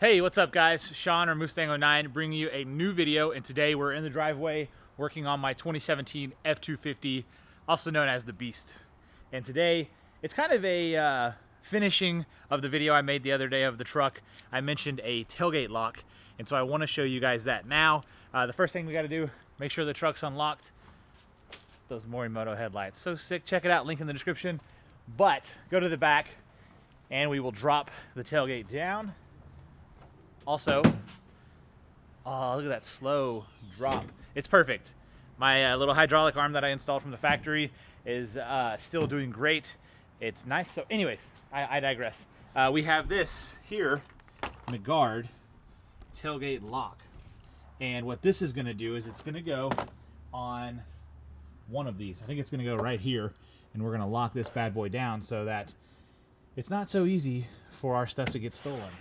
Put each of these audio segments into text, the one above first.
Hey, what's up guys? Sean or Mustang09 bringing you a new video, and today we're in the driveway working on my 2017 F250, also known as the Beast. And today, it's kind of a finishing of the video I made the other day of the truck. I mentioned a tailgate lock, and so I want to show you guys that now. The first thing we got to do, make sure the truck's unlocked. Those Morimoto headlights, so sick. Check it out, link in the description. But go to the back and we will drop the tailgate down. Also, oh, look at that slow drop. It's perfect. My little hydraulic arm that I installed from the factory is still doing great. It's nice. So anyways, I digress. We have this here, the guard tailgate lock. And what this is going to do is it's going to go on one of these. I think it's going to go right here. And we're going to lock this bad boy down so that it's not so easy for our stuff to get stolen.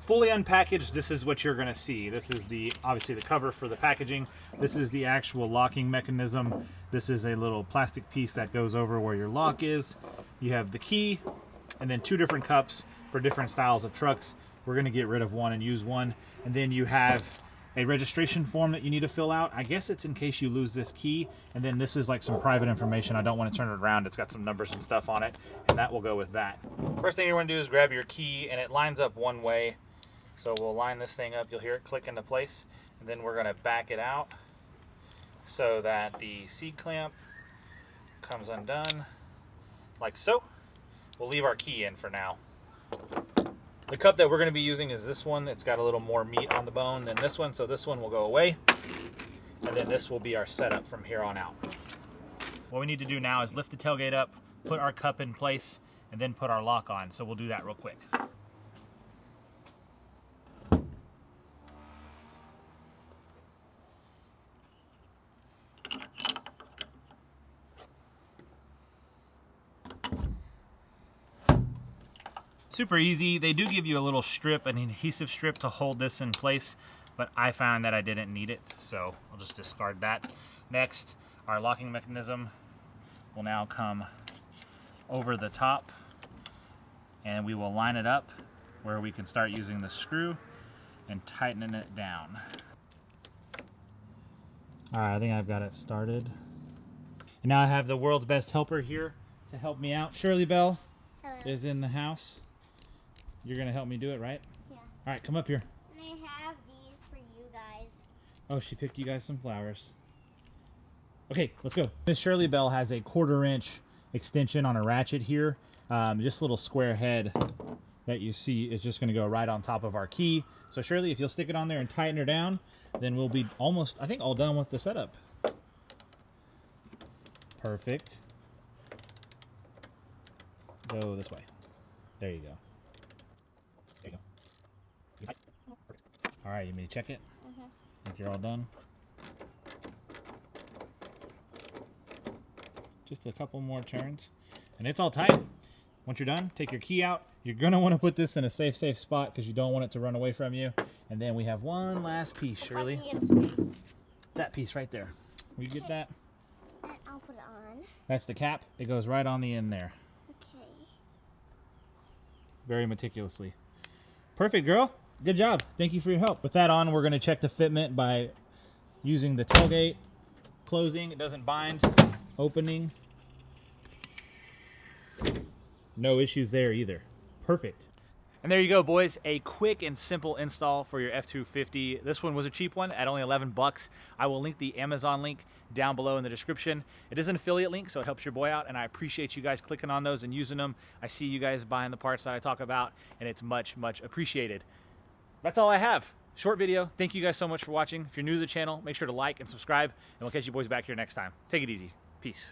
Fully unpackaged, this is what you're going to see. This is obviously the cover for the packaging. This is the actual locking mechanism. This is a little plastic piece that goes over where your lock is. You have the key and then two different cups for different styles of trucks. We're going to get rid of one and use one. And then you have a registration form that you need to fill out. I guess it's in case you lose this key. And then this is like some private information. I don't want to turn it around. It's got some numbers and stuff on it, and that will go with that. First thing you want to do is grab your key, and it lines up one way. So we'll line this thing up, you'll hear it click into place, and then we're going to back it out so that the C-clamp comes undone, like so. We'll leave our key in for now. The cup that we're going to be using is this one. It's got a little more meat on the bone than this one, so this one will go away, and then this will be our setup from here on out. What we need to do now is lift the tailgate up, put our cup in place, and then put our lock on, so we'll do that real quick. Super easy. They do give you a little strip, an adhesive strip to hold this in place, but I found that I didn't need it, so I'll just discard that. Next, our locking mechanism will now come over the top, and we will line it up where we can start using the screw and tightening it down. All right, I think I've got it started. And now I have the world's best helper here to help me out. Shirley Bell is in the house. You're going to help me do it, right? Yeah. All right, come up here. And I have these for you guys. Oh, she picked you guys some flowers. Okay, let's go. Miss Shirley Bell has a 1/4-inch extension on a ratchet here. This little square head that you see is just going to go right on top of our key. So Shirley, if you'll stick it on there and tighten her down, then we'll be almost, I think, all done with the setup. Perfect. Go this way. There you go. There you go. All right, you mean to check it? Think you're all done? Just a couple more turns, and it's all tight. Once you're done, take your key out. You're gonna want to put this in a safe spot because you don't want it to run away from you. And then we have one last piece, Shirley. That piece right there. Will you get that? I'll put it on. That's the cap. It goes right on the end there. Okay. Very meticulously. Perfect, girl. Good job. Thank you for your help. With that on, we're going to check the fitment by using the tailgate, closing. It doesn't bind. Opening. No issues there either. Perfect. And there you go, boys. A quick and simple install for your F250. This one was a cheap one at only 11 bucks. I will link the Amazon link down below in the description. It is an affiliate link, so it helps your boy out, and I appreciate you guys clicking on those and using them. I see you guys buying the parts that I talk about, and it's much, much appreciated. That's all I have. Short video. Thank you guys so much for watching. If you're new to the channel, make sure to like and subscribe, and we'll catch you boys back here next time. Take it easy. Peace.